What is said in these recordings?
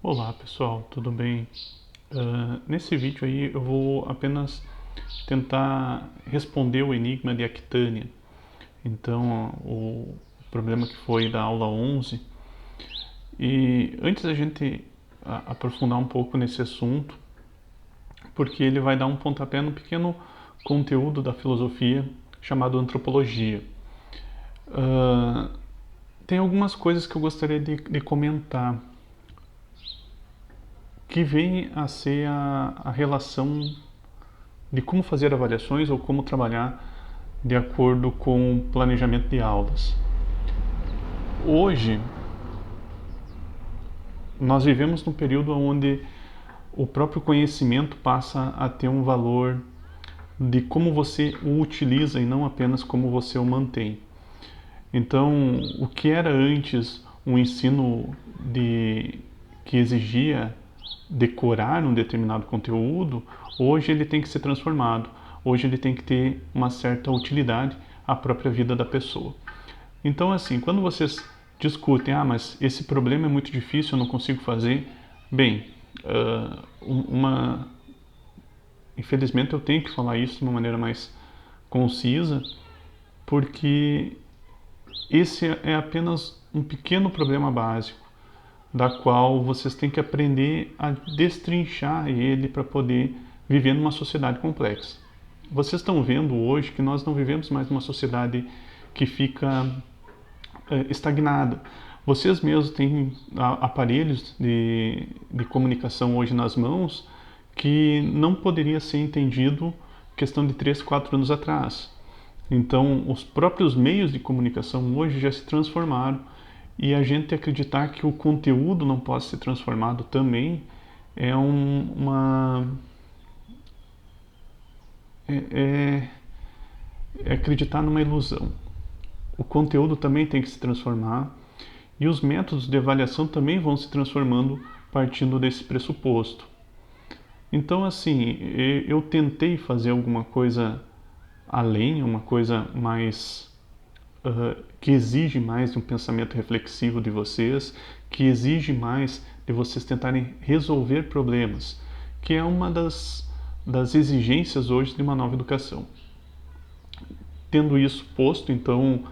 Olá pessoal, tudo bem? Nesse vídeo aí eu vou apenas tentar responder o enigma de Aquitânia. Então, o problema que foi da aula 11. E antes da gente aprofundar um pouco nesse assunto, porque ele vai dar um pontapé no pequeno conteúdo da filosofia chamado antropologia. Ah, Tem algumas coisas que eu gostaria de comentar que vem a ser a relação de como fazer avaliações ou como trabalhar de acordo com o planejamento de aulas. Hoje, nós vivemos num período onde o próprio conhecimento passa a ter um valor de como você o utiliza e não apenas como você o mantém. Então, o que era antes um ensino que exigia decorar um determinado conteúdo, hoje ele tem que ser transformado. Hoje ele tem que ter uma certa utilidade à própria vida da pessoa. Então, assim, quando vocês discutem, mas esse problema é muito difícil, eu não consigo fazer, bem, infelizmente eu tenho que falar isso de uma maneira mais concisa, porque esse é apenas um pequeno problema básico, da qual vocês têm que aprender a destrinchar ele para poder viver numa sociedade complexa. Vocês estão vendo hoje que nós não vivemos mais numa sociedade que fica estagnada. Vocês mesmos têm aparelhos de comunicação hoje nas mãos que não poderia ser entendido questão de 3, 4 anos atrás. Então, os próprios meios de comunicação hoje já se transformaram e a gente acreditar que o conteúdo não pode ser transformado também é é, é acreditar numa ilusão. O conteúdo também tem que se transformar e os métodos de avaliação também vão se transformando partindo desse pressuposto. Então, assim, eu tentei fazer alguma coisa além, uma coisa mais que exige mais de um pensamento reflexivo de vocês, que exige mais de vocês tentarem resolver problemas, que é uma das exigências hoje de uma nova educação. Tendo isso posto, então,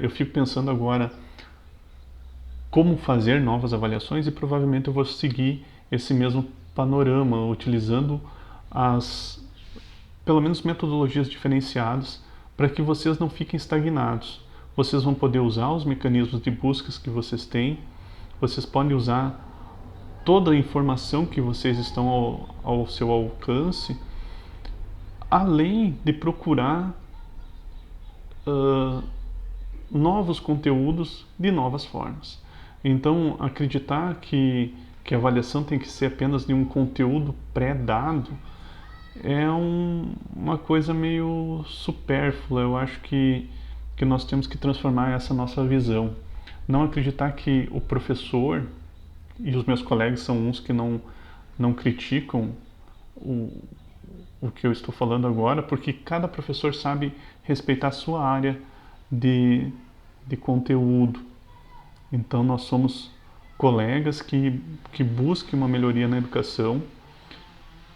eu fico pensando agora como fazer novas avaliações e provavelmente eu vou seguir esse mesmo panorama, utilizando pelo menos metodologias diferenciadas para que vocês não fiquem estagnados. Vocês vão poder usar os mecanismos de buscas que vocês têm, vocês podem usar toda a informação que vocês estão ao seu alcance, além de procurar novos conteúdos de novas formas. Então, acreditar que a avaliação tem que ser apenas de um conteúdo pré-dado é uma coisa meio supérflua. Eu acho que nós temos que transformar essa nossa visão. Não acreditar que o professor, e os meus colegas são uns que não criticam o que eu estou falando agora, porque cada professor sabe respeitar a sua área de conteúdo. Então nós somos colegas que busquem uma melhoria na educação.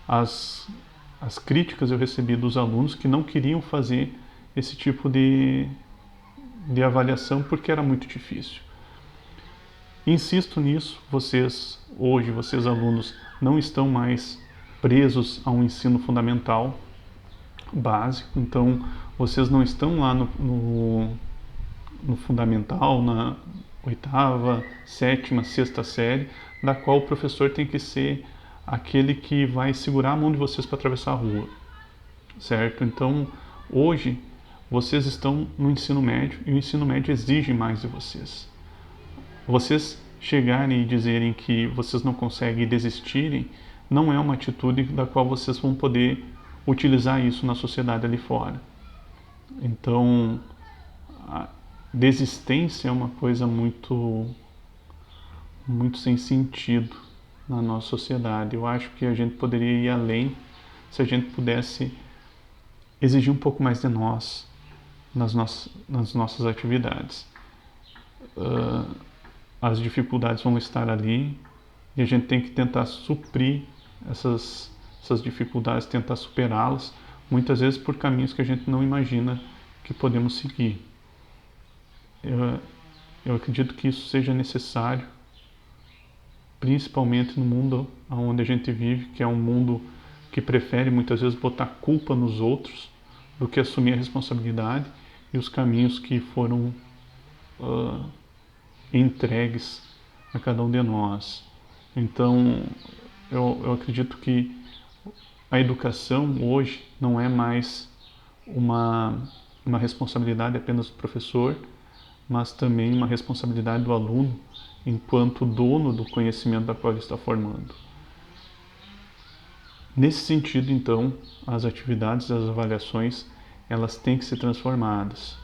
As críticas eu recebi dos alunos que não queriam fazer esse tipo de avaliação porque era muito difícil. Insisto nisso, vocês alunos, não estão mais presos a um ensino fundamental básico, então vocês não estão lá no fundamental, na oitava, sétima, sexta série, da qual o professor tem que ser aquele que vai segurar a mão de vocês para atravessar a rua, certo? Então, hoje, vocês estão no ensino médio e o ensino médio exige mais de vocês. Vocês chegarem e dizerem que vocês não conseguem e desistirem, não é uma atitude da qual vocês vão poder utilizar isso na sociedade ali fora. Então, a desistência é uma coisa muito sem sentido na nossa sociedade. Eu acho que a gente poderia ir além se a gente pudesse exigir um pouco mais de nós nas nossas atividades. As dificuldades vão estar ali, e a gente tem que tentar suprir essas dificuldades, tentar superá-las, muitas vezes por caminhos que a gente não imagina que podemos seguir. Eu acredito que isso seja necessário, principalmente no mundo onde a gente vive, que é um mundo que prefere muitas vezes botar culpa nos outros do que assumir a responsabilidade e os caminhos que foram entregues a cada um de nós. Então, eu acredito que a educação hoje não é mais uma responsabilidade apenas do professor, mas também uma responsabilidade do aluno enquanto dono do conhecimento da qual ele está formando. Nesse sentido, então, as atividades, as avaliações, elas têm que ser transformadas.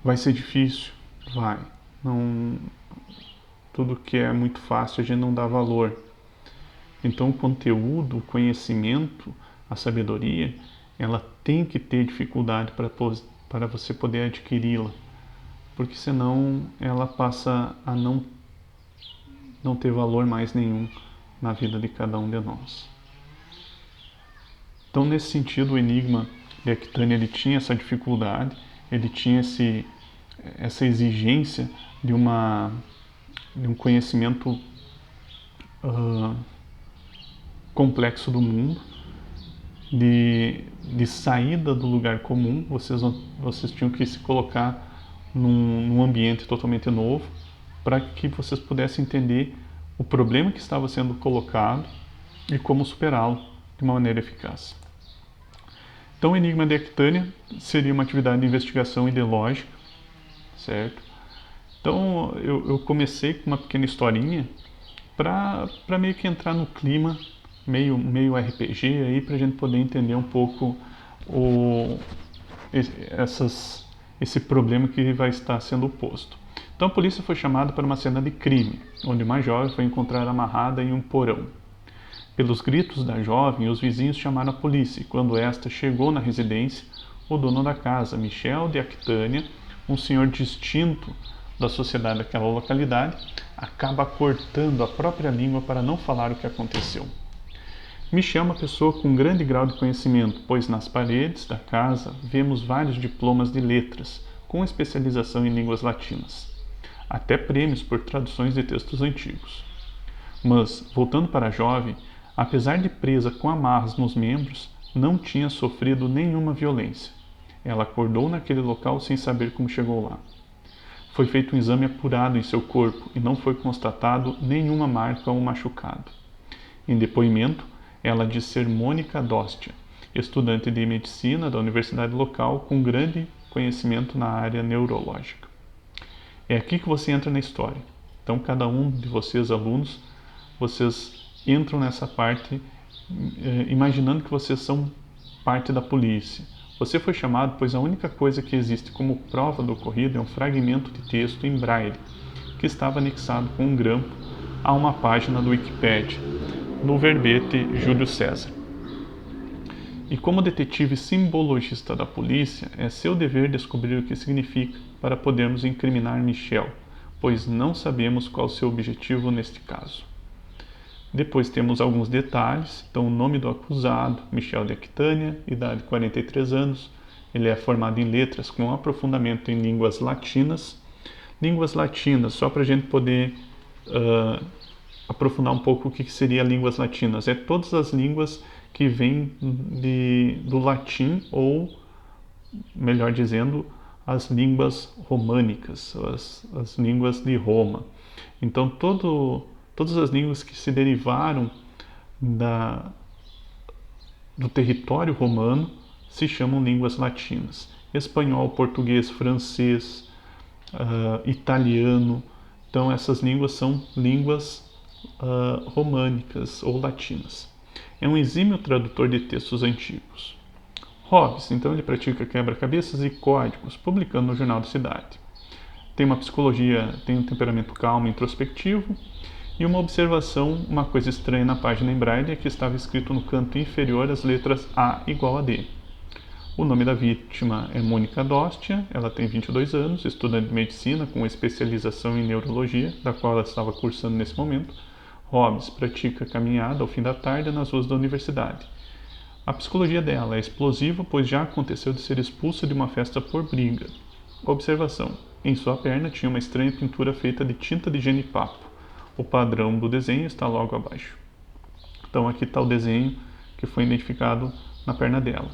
Vai ser difícil? Vai. Não, tudo que é muito fácil a gente não dá valor. Então, o conteúdo, o conhecimento, a sabedoria, ela tem que ter dificuldade para você poder adquiri-la, porque senão ela passa a não ter valor mais nenhum na vida de cada um de nós. Então, nesse sentido, o enigma de Aquitânia, ele tinha essa dificuldade, ele tinha essa exigência de um conhecimento complexo do mundo, de saída do lugar comum. Vocês tinham que se colocar num ambiente totalmente novo para que vocês pudessem entender o problema que estava sendo colocado e como superá-lo de uma maneira eficaz. Então, o Enigma de Aquitânia seria uma atividade de investigação ideológica, certo? Então, eu comecei com uma pequena historinha para meio que entrar no clima, meio RPG, aí, para a gente poder entender um pouco esse problema que vai estar sendo posto. Então, a polícia foi chamada para uma cena de crime, onde uma jovem foi encontrada amarrada em um porão. Pelos gritos da jovem, os vizinhos chamaram a polícia, e quando esta chegou na residência, o dono da casa, Michel de Aquitânia, um senhor distinto da sociedade daquela localidade, acaba cortando a própria língua para não falar o que aconteceu. Michel é uma pessoa com grande grau de conhecimento, pois nas paredes da casa vemos vários diplomas de letras, com especialização em línguas latinas, até prêmios por traduções de textos antigos. Mas, voltando para a jovem, apesar de presa com amarras nos membros, não tinha sofrido nenhuma violência. Ela acordou naquele local sem saber como chegou lá. Foi feito um exame apurado em seu corpo e não foi constatado nenhuma marca ou machucado. Em depoimento, ela diz ser Mônica Dostia, estudante de medicina da universidade local com grande conhecimento na área neurológica. É aqui que você entra na história. Então, cada um de vocês, alunos, vocês entram nessa parte imaginando que vocês são parte da polícia. Você foi chamado pois a única coisa que existe como prova do ocorrido é um fragmento de texto em braille que estava anexado com um grampo a uma página do Wikipedia, no verbete Júlio César. E como detetive simbologista da polícia, é seu dever descobrir o que significa para podermos incriminar Michel, pois não sabemos qual seu objetivo neste caso. Depois temos alguns detalhes. Então, o nome do acusado, Michel de Aquitânia, idade 43 anos. Ele é formado em letras com aprofundamento em línguas latinas. Línguas latinas, só para a gente poder aprofundar um pouco o que seria línguas latinas. É todas as línguas que vêm do latim ou, melhor dizendo, as línguas românicas, as línguas de Roma. Então, todas as línguas que se derivaram do território romano se chamam línguas latinas. Espanhol, português, francês, italiano. Então, essas línguas são línguas românicas ou latinas. É um exímio tradutor de textos antigos. Hobbes, então, ele pratica quebra-cabeças e códigos, publicando no Jornal da Cidade. Tem uma psicologia, tem um temperamento calmo e introspectivo. E uma observação, uma coisa estranha na página em braille é que estava escrito no canto inferior as letras A igual a D. O nome da vítima é Mônica Dostia, ela tem 22 anos, estudante de medicina com especialização em neurologia, da qual ela estava cursando nesse momento. Hobbies: pratica caminhada ao fim da tarde nas ruas da universidade. A psicologia dela é explosiva, pois já aconteceu de ser expulsa de uma festa por briga. Observação: em sua perna tinha uma estranha pintura feita de tinta de genipapo. O padrão do desenho está logo abaixo. Então aqui está o desenho que foi identificado na perna dela.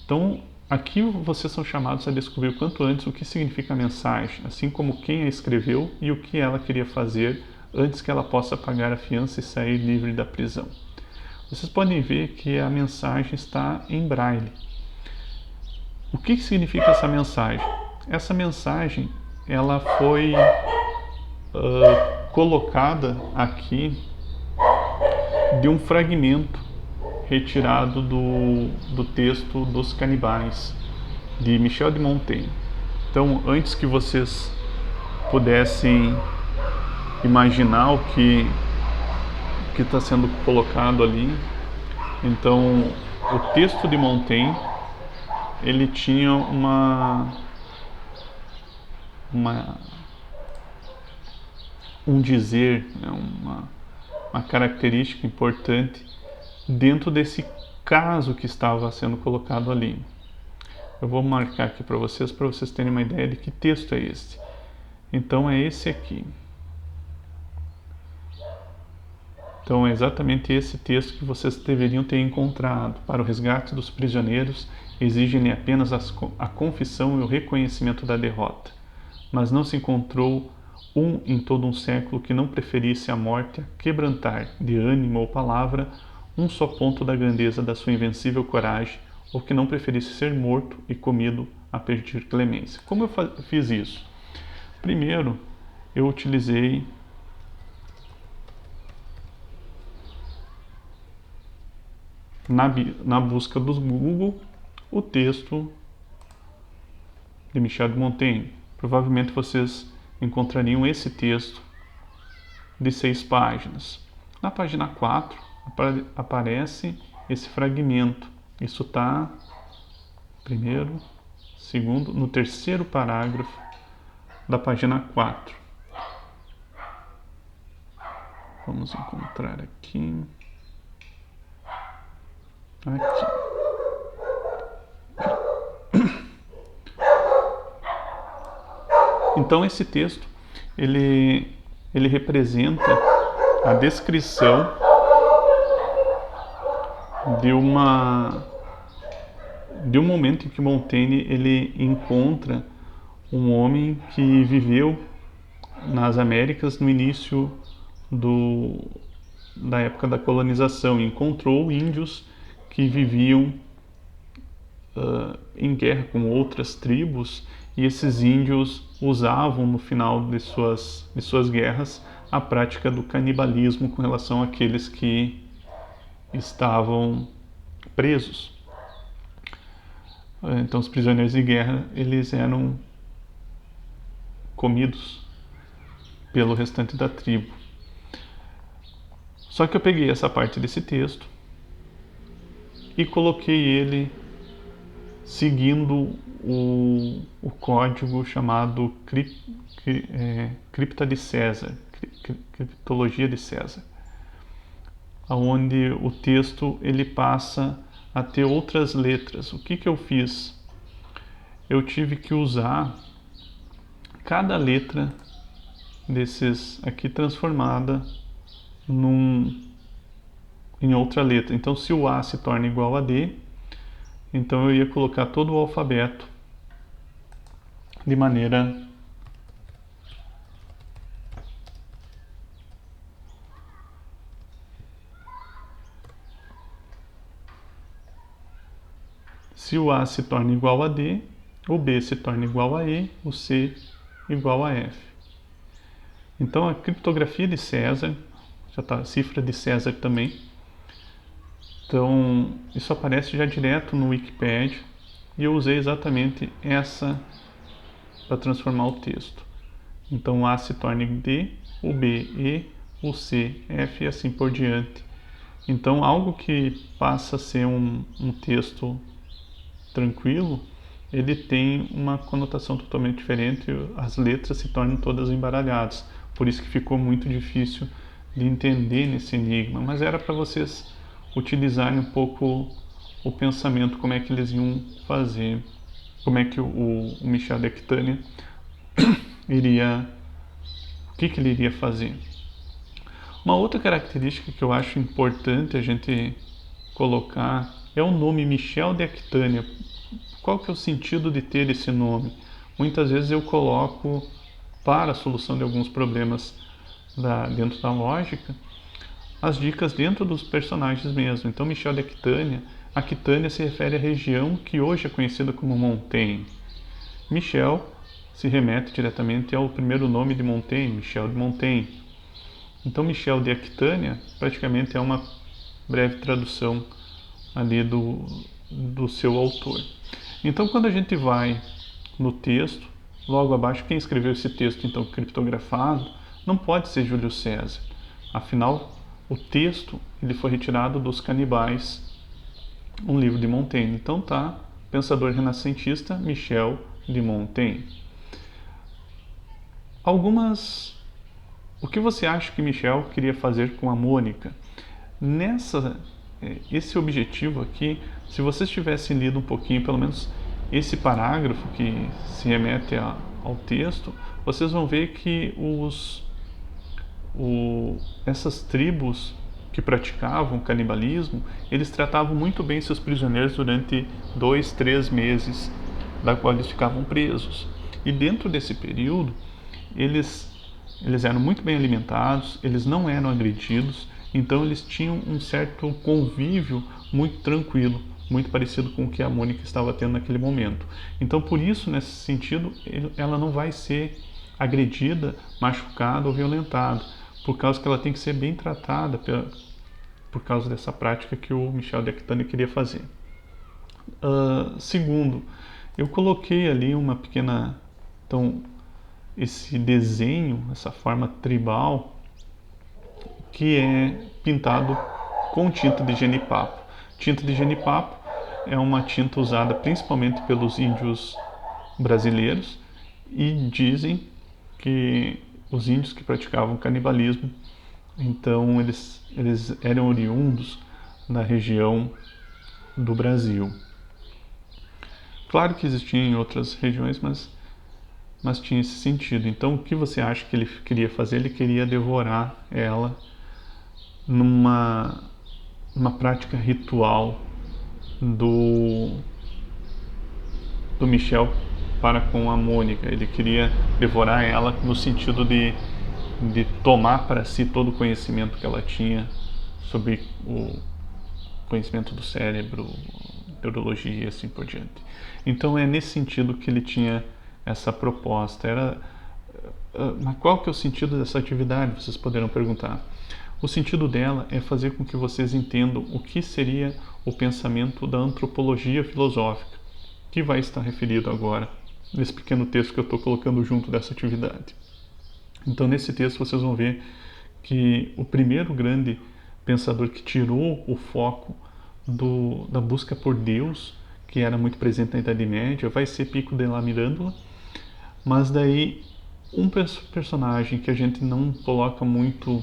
Então aqui vocês são chamados a descobrir o quanto antes o que significa a mensagem, assim como quem a escreveu e o que ela queria fazer antes que ela possa pagar a fiança e sair livre da prisão. Vocês podem ver que a mensagem está em braille. O que significa essa mensagem? Essa mensagem ela foi colocada aqui de um fragmento retirado do texto dos Canibais, de Michel de Montaigne. Então, antes que vocês pudessem imaginar o que está sendo colocado ali, então o texto de Montaigne ele tinha um dizer, né, uma característica importante dentro desse caso que estava sendo colocado ali. Eu vou marcar aqui para vocês terem uma ideia de que texto é este. Então é esse aqui. Então é exatamente esse texto que vocês deveriam ter encontrado. Para o resgate dos prisioneiros, exigem apenas a confissão e o reconhecimento da derrota. Mas não se encontrou em todo um século que não preferisse a morte a quebrantar, de ânimo ou palavra, um só ponto da grandeza da sua invencível coragem, ou que não preferisse ser morto e comido a pedir clemência. Como eu fiz isso? Primeiro, eu utilizei na busca do Google o texto de Michel de Montaigne. Provavelmente vocês encontrariam esse texto de 6 páginas. Na página 4 aparece esse fragmento. Isso está primeiro, segundo, no terceiro parágrafo da página 4. Vamos encontrar aqui. Então esse texto ele representa a descrição de um momento em que Montaigne ele encontra um homem que viveu nas Américas no início da época da colonização e encontrou índios que viviam em guerra com outras tribos, e esses índios usavam no final de suas guerras a prática do canibalismo com relação àqueles que estavam presos. Então os prisioneiros de guerra eles eram comidos pelo restante da tribo. Só que eu peguei essa parte desse texto e coloquei ele seguindo o código chamado cripta de César, criptologia de César, onde o texto ele passa a ter outras letras. O que eu fiz? Eu tive que usar cada letra desses aqui transformada em outra letra. Então, se o A se torna igual a D, então eu ia colocar todo o alfabeto de maneira se o A se torna igual a D, o B se torna igual a E, o C igual a F. Então a criptografia de César, já está a cifra de César também. Então isso aparece já direto no Wikipedia e eu usei exatamente essa para transformar o texto. Então o A se torna D, o B E, o C F e assim por diante. Então algo que passa a ser um texto tranquilo, ele tem uma conotação totalmente diferente, as letras se tornam todas embaralhadas. Por isso que ficou muito difícil de entender nesse enigma, mas era para vocês utilizarem um pouco o pensamento, como é que eles iam fazer, como é que o Michel de Aquitânia iria, o que ele iria fazer. Uma outra característica que eu acho importante a gente colocar é o nome Michel de Aquitânia. Qual que é o sentido de ter esse nome? Muitas vezes eu coloco para a solução de alguns problemas dentro da lógica, as dicas dentro dos personagens mesmo. Então, Michel de Aquitânia, Aquitânia se refere à região que hoje é conhecida como Montaigne. Michel se remete diretamente ao primeiro nome de Montaigne, Michel de Montaigne. Então, Michel de Aquitânia praticamente é uma breve tradução ali do seu autor. Então, quando a gente vai no texto, logo abaixo, quem escreveu esse texto, então, criptografado, não pode ser Júlio César. Afinal, o texto ele foi retirado dos Canibais, um livro de Montaigne. Então tá, pensador renascentista Michel de Montaigne. O que você acha que Michel queria fazer com a Mônica? Esse objetivo aqui, se vocês tivessem lido um pouquinho, pelo menos esse parágrafo que se remete ao texto, vocês vão ver que essas tribos que praticavam canibalismo, eles tratavam muito bem seus prisioneiros durante 2, 3 meses, da qual eles ficavam presos. E dentro desse período, eles eram muito bem alimentados, eles não eram agredidos, então eles tinham um certo convívio muito tranquilo, muito parecido com o que a Mônica estava tendo naquele momento. Então, por isso, nesse sentido, ela não vai ser agredida, machucada ou violentada, por causa que ela tem que ser bem tratada por causa dessa prática que o Michel de Aquitânia queria fazer. Segundo, eu coloquei ali uma pequena... Então, esse desenho, essa forma tribal, que é pintado com tinta de genipapo. Tinta de genipapo é uma tinta usada principalmente pelos índios brasileiros e dizem que os índios que praticavam canibalismo, então eles eram oriundos da região do Brasil. Claro que existiam em outras regiões, mas tinha esse sentido. Então, o que você acha que ele queria fazer? Ele queria devorar ela numa prática ritual do Michel para com a Mônica. Ele queria devorar ela no sentido de tomar para si todo o conhecimento que ela tinha sobre o conhecimento do cérebro, neurologia e assim por diante. Então é nesse sentido que ele tinha essa proposta. Mas qual que é o sentido dessa atividade? Vocês poderão perguntar. O sentido dela é fazer com que vocês entendam o que seria o pensamento da antropologia filosófica, que vai estar referido agora nesse pequeno texto que eu estou colocando junto dessa atividade. Então, nesse texto vocês vão ver que o primeiro grande pensador que tirou o foco da busca por Deus, que era muito presente na Idade Média, vai ser Pico della Mirandola, mas daí um personagem que a gente não coloca muito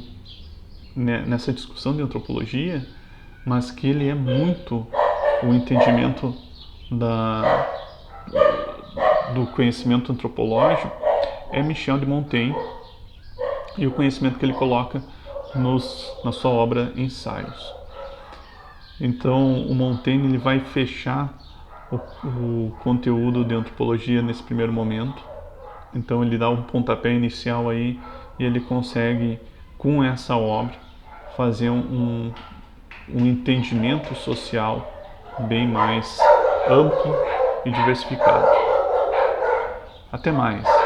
nessa discussão de antropologia, mas que ele é muito o entendimento do conhecimento antropológico, é Michel de Montaigne, e o conhecimento que ele coloca na sua obra Ensaios. Então, o Montaigne ele vai fechar o conteúdo de antropologia nesse primeiro momento. Então, ele dá um pontapé inicial aí e ele consegue, com essa obra, fazer um entendimento social bem mais amplo e diversificado. Até mais!